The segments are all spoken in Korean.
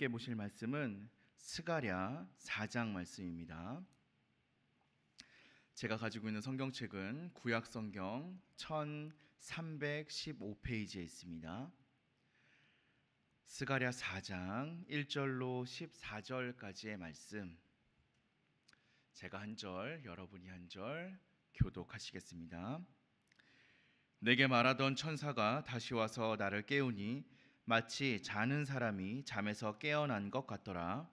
함께 보실 말씀은 스가랴 4장 말씀입니다. 제가 가지고 있는 성경책은 구약 성경 1315페이지에 있습니다. 스가랴 4장 1절로 14절까지의 말씀, 제가 한 절, 여러분이 한 절 교독하시겠습니다. 내게 말하던 천사가 다시 와서 나를 깨우니 마치 자는 사람이 잠에서 깨어난 것 같더라.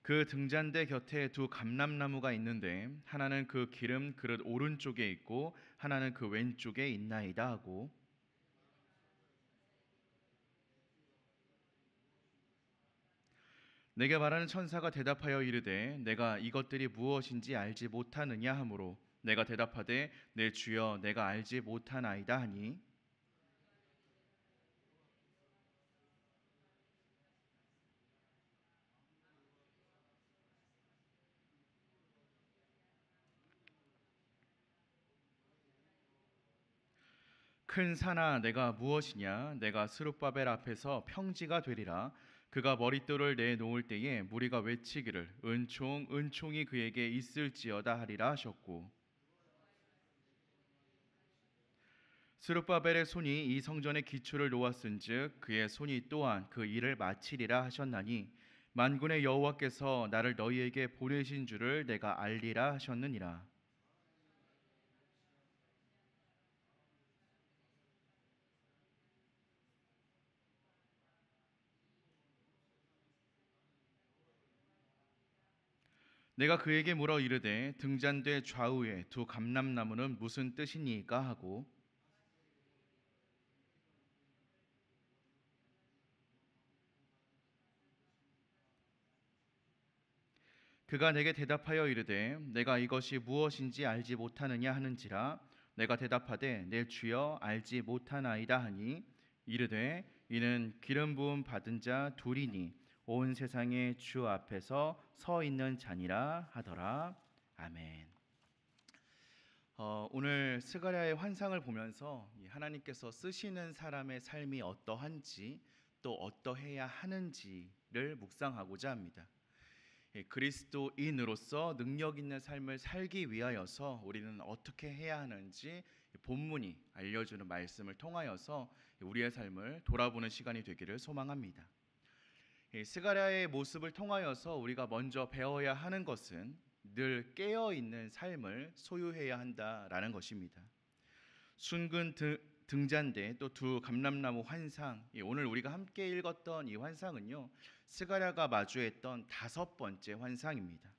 그 등잔대 곁에 두 감람나무가 있는데 하나는 그 기름 그릇 오른쪽에 있고 하나는 그 왼쪽에 있나이다 하고, 내게 말하는 천사가 대답하여 이르되 내가 이것들이 무엇인지 알지 못하느냐 하므로 내가 대답하되 내 주여 내가 알지 못하나이다 하니, 큰 산아 내가 무엇이냐, 내가 스룹바벨 앞에서 평지가 되리라. 그가 머릿돌을 내놓을 때에 무리가 외치기를 은총 은총이 그에게 있을지어다 하리라 하셨고, 스룹바벨의 손이 이 성전의 기초를 놓았은즉 그의 손이 또한 그 일을 마치리라 하셨나니 만군의 여호와께서 나를 너희에게 보내신 줄을 내가 알리라 하셨느니라. 내가 그에게 물어 이르되 등잔대 좌우에 두 감람나무는 무슨 뜻이니까 하고, 그가 내게 대답하여 이르되 내가 이것이 무엇인지 알지 못하느냐 하는지라. 내가 대답하되 내 주여 알지 못하나이다 하니, 이르되 이는 기름 부음 받은 자 둘이니 온 세상의 주 앞에서 서 있는 자니라 하더라. 아멘. 오늘 스가랴의 환상을 보면서 하나님께서 쓰시는 사람의 삶이 어떠한지 또 어떠해야 하는지를 묵상하고자 합니다. 그리스도인으로서 능력 있는 삶을 살기 위하여서 우리는 어떻게 해야 하는지 본문이 알려주는 말씀을 통하여서 우리의 삶을 돌아보는 시간이 되기를 소망합니다. 스가랴의 모습을 통하여서 우리가 먼저 배워야 하는 것은 늘 깨어있는 삶을 소유해야 한다라는 것입니다. 순근 등잔대 또 두 감람나무 환상, 오늘 우리가 함께 읽었던 이 환상은요, 스가랴가 마주했던 5번째 환상입니다.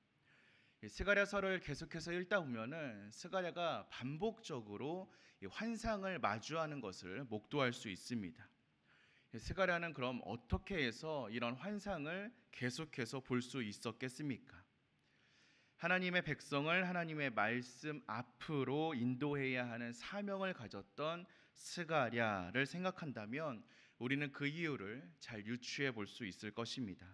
스가랴서를 계속해서 읽다 보면은 스가랴가 반복적으로 이 환상을 마주하는 것을 목도할 수 있습니다. 스가랴는 그럼 어떻게 해서 이런 환상을 계속해서 볼 수 있었겠습니까? 하나님의 백성을 하나님의 말씀 앞으로 인도해야 하는 사명을 가졌던 스가랴를 생각한다면 우리는 그 이유를 잘 유추해 볼 수 있을 것입니다.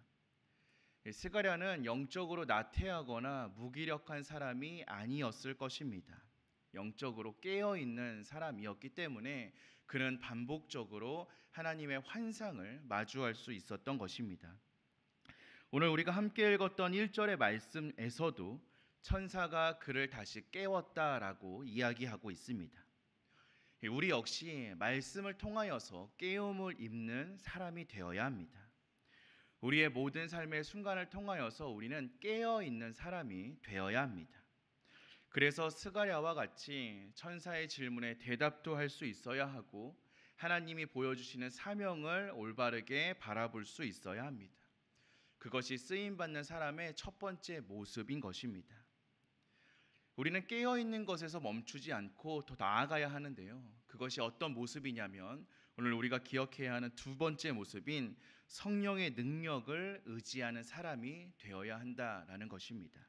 스가랴는 영적으로 나태하거나 무기력한 사람이 아니었을 것입니다. 영적으로 깨어있는 사람이었기 때문에 그는 반복적으로 하나님의 환상을 마주할 수 있었던 것입니다. 오늘 우리가 함께 읽었던 1절의 말씀에서도 천사가 그를 다시 깨웠다라고 이야기하고 있습니다. 우리 역시 말씀을 통하여서 깨움을 입는 사람이 되어야 합니다. 우리의 모든 삶의 순간을 통하여서 우리는 깨어있는 사람이 되어야 합니다. 그래서 스가랴와 같이 천사의 질문에 대답도 할 수 있어야 하고 하나님이 보여주시는 사명을 올바르게 바라볼 수 있어야 합니다. 그것이 쓰임받는 사람의 첫 번째 모습인 것입니다. 우리는 깨어있는 것에서 멈추지 않고 더 나아가야 하는데요, 그것이 어떤 모습이냐면 오늘 우리가 기억해야 하는 두 번째 모습인 성령의 능력을 의지하는 사람이 되어야 한다라는 것입니다.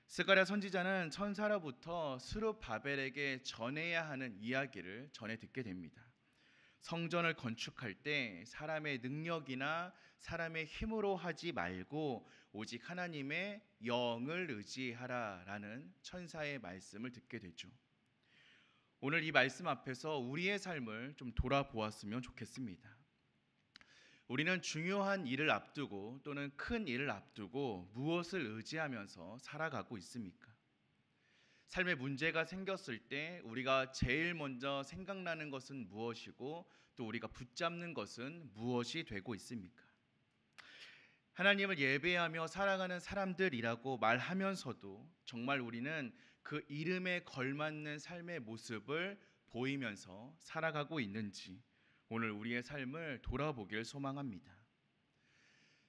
스가랴 선지자는 천사로부터 스룹바벨에게 전해야 하는 이야기를 전해 듣게 됩니다. 성전을 건축할 때 사람의 능력이나 사람의 힘으로 하지 말고 오직 하나님의 영을 의지하라라는 천사의 말씀을 듣게 되죠. 오늘 이 말씀 앞에서 우리의 삶을 좀 돌아보았으면 좋겠습니다. 우리는 중요한 일을 앞두고 또는 큰 일을 앞두고 무엇을 의지하면서 살아가고 있습니까? 삶에 문제가 생겼을 때 우리가 제일 먼저 생각나는 것은 무엇이고 또 우리가 붙잡는 것은 무엇이 되고 있습니까? 하나님을 예배하며 살아가는 사람들이라고 말하면서도 정말 우리는 그 이름에 걸맞는 삶의 모습을 보이면서 살아가고 있는지 오늘 우리의 삶을 돌아보길 소망합니다.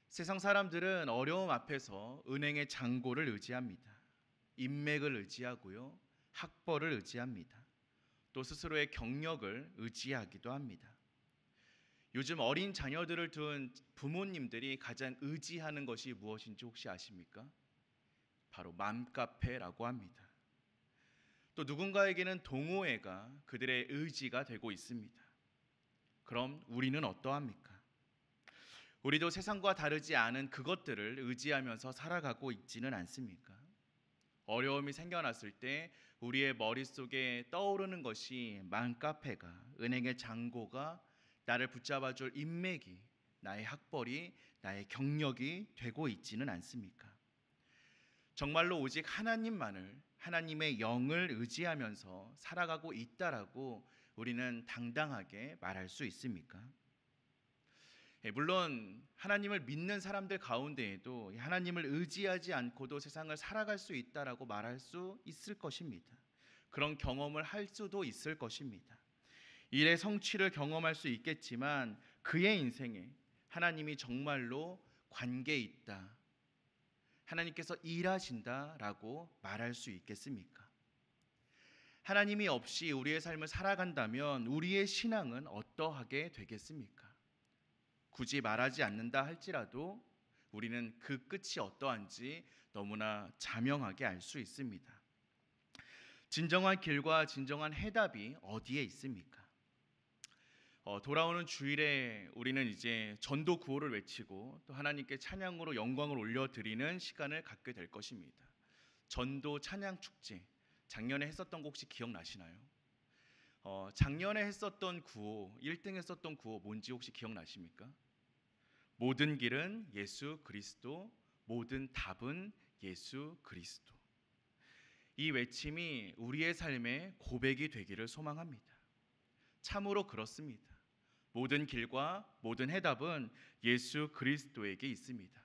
세상 사람들은 어려움 앞에서 은행의 잔고를 의지합니다. 인맥을 의지하고요, 학벌을 의지합니다. 또 스스로의 경력을 의지하기도 합니다. 요즘 어린 자녀들을 둔 부모님들이 가장 의지하는 것이 무엇인지 혹시 아십니까? 바로 맘카페라고 합니다. 또 누군가에게는 동호회가 그들의 의지가 되고 있습니다. 그럼 우리는 어떠합니까? 우리도 세상과 다르지 않은 그것들을 의지하면서 살아가고 있지는 않습니까? 어려움이 생겨났을 때 우리의 머릿속에 떠오르는 것이 맘카페가, 은행의 잔고가, 나를 붙잡아줄 인맥이, 나의 학벌이, 나의 경력이 되고 있지는 않습니까? 정말로 오직 하나님만을, 하나님의 영을 의지하면서 살아가고 있다라고 우리는 당당하게 말할 수 있습니까? 물론 하나님을 믿는 사람들 가운데에도 하나님을 의지하지 않고도 세상을 살아갈 수 있다라고 말할 수 있을 것입니다. 그런 경험을 할 수도 있을 것입니다. 일의 성취를 경험할 수 있겠지만 그의 인생에 하나님이 정말로 관계 있다, 하나님께서 일하신다라고 말할 수 있겠습니까? 하나님이 없이 우리의 삶을 살아간다면 우리의 신앙은 어떠하게 되겠습니까? 굳이 말하지 않는다 할지라도 우리는 그 끝이 어떠한지 너무나 자명하게 알 수 있습니다. 진정한 길과 진정한 해답이 어디에 있습니까? 돌아오는 주일에 우리는 이제 전도 구호를 외치고 또 하나님께 찬양으로 영광을 올려드리는 시간을 갖게 될 것입니다. 전도 찬양 축제, 작년에 했었던 거 혹시 기억나시나요? 작년에 했었던 구호, 1등 했었던 구호 뭔지 혹시 기억나십니까? 모든 길은 예수 그리스도, 모든 답은 예수 그리스도. 이 외침이 우리의 삶의 고백이 되기를 소망합니다. 참으로 그렇습니다. 모든 길과 모든 해답은 예수 그리스도에게 있습니다.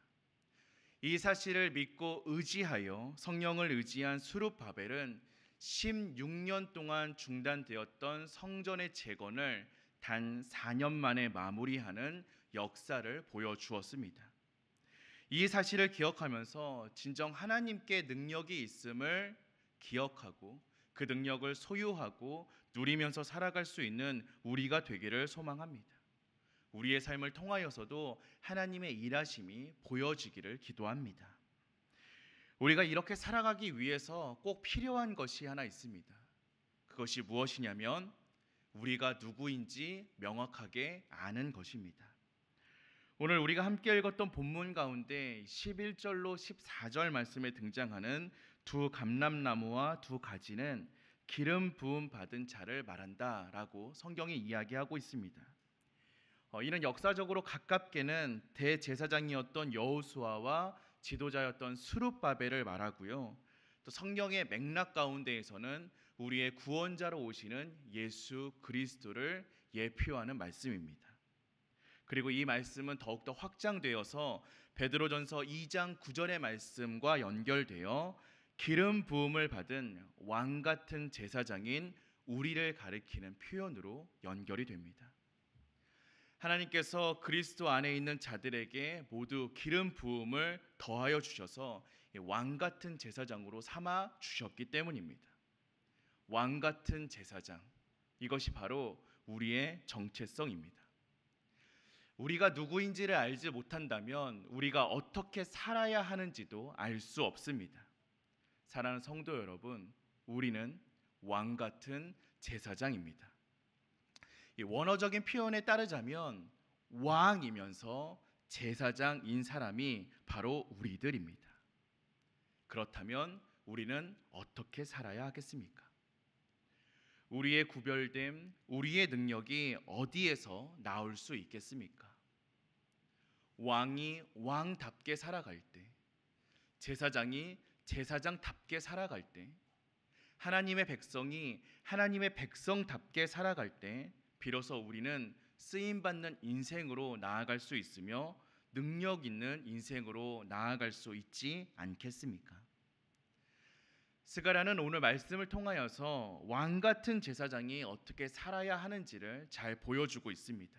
이 사실을 믿고 의지하여 성령을 의지한 수룹바벨은 16년 동안 중단되었던 성전의 재건을 단 4년 만에 마무리하는 역사를 보여주었습니다. 이 사실을 기억하면서 진정 하나님께 능력이 있음을 기억하고 그 능력을 소유하고 누리면서 살아갈 수 있는 우리가 되기를 소망합니다. 우리의 삶을 통하여서도 하나님의 일하심이 보여지기를 기도합니다. 우리가 이렇게 살아가기 위해서 꼭 필요한 것이 하나 있습니다. 그것이 무엇이냐면 우리가 누구인지 명확하게 아는 것입니다. 오늘 우리가 함께 읽었던 본문 가운데 11절로 14절 말씀에 등장하는 두 감람나무와 두 가지는 기름 부음 받은 자를 말한다라고 성경이 이야기하고 있습니다. 이는 역사적으로 가깝게는 대제사장이었던 여호수아와 지도자였던 스룹바벨을 말하고요. 또 성경의 맥락 가운데에서는 우리의 구원자로 오시는 예수 그리스도를 예표하는 말씀입니다. 그리고 이 말씀은 더욱더 확장되어서 베드로전서 2장 9절의 말씀과 연결되어 기름 부음을 받은 왕 같은 제사장인 우리를 가리키는 표현으로 연결이 됩니다. 하나님께서 그리스도 안에 있는 자들에게 모두 기름 부음을 더하여 주셔서 왕 같은 제사장으로 삼아 주셨기 때문입니다. 왕 같은 제사장, 이것이 바로 우리의 정체성입니다. 우리가 누구인지를 알지 못한다면 우리가 어떻게 살아야 하는지도 알 수 없습니다. 사랑하는 성도 여러분, 우리는 왕 같은 제사장입니다. 이 원어적인 표현에 따르자면 왕이면서 제사장인 사람이 바로 우리들입니다. 그렇다면 우리는 어떻게 살아야 하겠습니까? 우리의 구별됨, 우리의 능력이 어디에서 나올 수 있겠습니까? 왕이 왕답게 살아갈 때, 제사장이 제사장답게 살아갈 때, 하나님의 백성이 하나님의 백성답게 살아갈 때 비로소 우리는 쓰임받는 인생으로 나아갈 수 있으며 능력 있는 인생으로 나아갈 수 있지 않겠습니까? 스가랴는 오늘 말씀을 통하여서 왕 같은 제사장이 어떻게 살아야 하는지를 잘 보여주고 있습니다.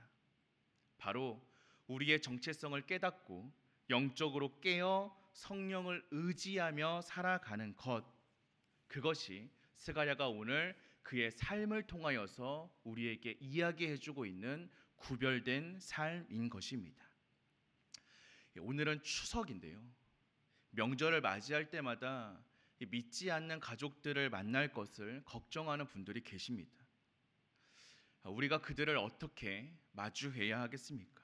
바로 우리의 정체성을 깨닫고 영적으로 깨어 성령을 의지하며 살아가는 것, 그것이 스가랴가 오늘 그의 삶을 통하여서 우리에게 이야기해주고 있는 구별된 삶인 것입니다. 오늘은 추석인데요, 명절을 맞이할 때마다 믿지 않는 가족들을 만날 것을 걱정하는 분들이 계십니다. 우리가 그들을 어떻게 마주해야 하겠습니까?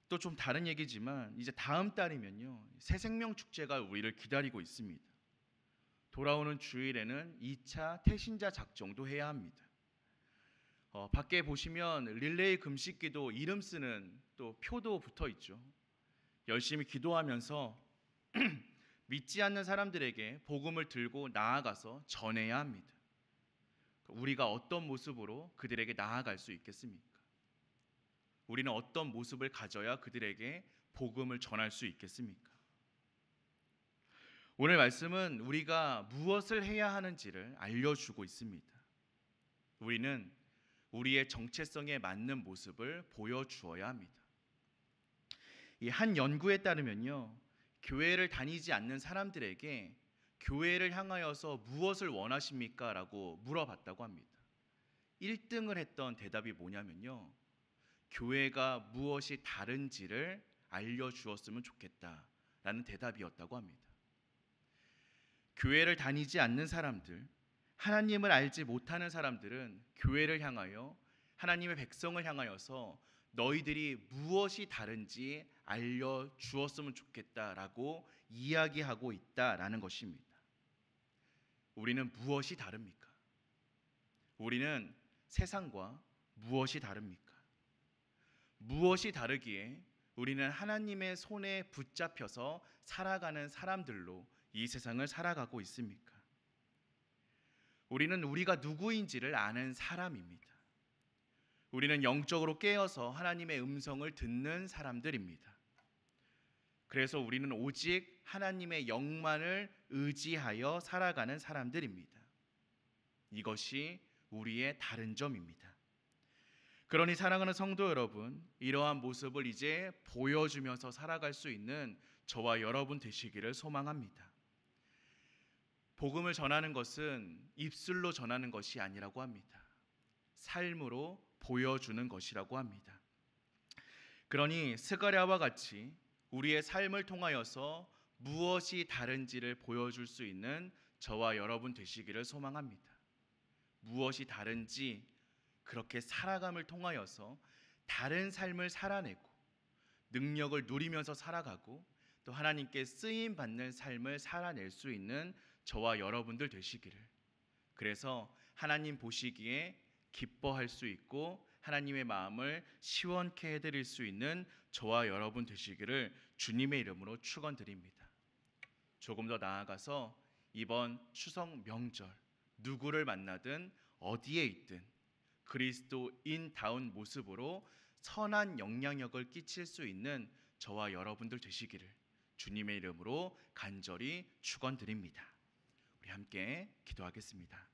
또 좀 다른 얘기지만 이제 다음 달이면요, 새생명 축제가 우리를 기다리고 있습니다. 돌아오는 주일에는 2차 태신자 작정도 해야 합니다. 밖에 보시면 릴레이 금식기도 이름 쓰는 또 표도 붙어 있죠. 열심히 기도하면서 믿지 않는 사람들에게 복음을 들고 나아가서 전해야 합니다. 우리가 어떤 모습으로 그들에게 나아갈 수 있겠습니까? 우리는 어떤 모습을 가져야 그들에게 복음을 전할 수 있겠습니까? 오늘 말씀은 우리가 무엇을 해야 하는지를 알려주고 있습니다. 우리는 우리의 정체성에 맞는 모습을 보여주어야 합니다. 이 한 연구에 따르면요, 교회를 다니지 않는 사람들에게 교회를 향하여서 무엇을 원하십니까? 라고 물어봤다고 합니다. 1등을 했던 대답이 뭐냐면요, 교회가 무엇이 다른지를 알려주었으면 좋겠다라는 대답이었다고 합니다. 교회를 다니지 않는 사람들, 하나님을 알지 못하는 사람들은 교회를 향하여, 하나님의 백성을 향하여서 너희들이 무엇이 다른지 알려주었으면 좋겠다라고 이야기하고 있다라는 것입니다. 우리는 무엇이 다릅니까? 우리는 세상과 무엇이 다릅니까? 무엇이 다르기에 우리는 하나님의 손에 붙잡혀서 살아가는 사람들로 이 세상을 살아가고 있습니까? 우리는 우리가 누구인지를 아는 사람입니다. 우리는 영적으로 깨어서 하나님의 음성을 듣는 사람들입니다. 그래서 우리는 오직 하나님의 영만을 의지하여 살아가는 사람들입니다. 이것이 우리의 다른 점입니다. 그러니 사랑하는 성도 여러분, 이러한 모습을 이제 보여주면서 살아갈 수 있는 저와 여러분 되시기를 소망합니다. 복음을 전하는 것은 입술로 전하는 것이 아니라고 합니다. 삶으로 보여주는 것이라고 합니다. 그러니 스가랴와 같이 우리의 삶을 통하여서 무엇이 다른지를 보여줄 수 있는 저와 여러분 되시기를 소망합니다. 무엇이 다른지 그렇게 살아감을 통하여서 다른 삶을 살아내고 능력을 누리면서 살아가고 또 하나님께 쓰임 받는 삶을 살아낼 수 있는 저와 여러분들 되시기를, 그래서 하나님 보시기에 기뻐할 수 있고 하나님의 마음을 시원케 해드릴 수 있는 저와 여러분 되시기를 주님의 이름으로 축원드립니다. 조금 더 나아가서 이번 추석 명절 누구를 만나든 어디에 있든 그리스도인다운 모습으로 선한 영향력을 끼칠 수 있는 저와 여러분들 되시기를 주님의 이름으로 간절히 축원드립니다. 우리 함께 기도하겠습니다.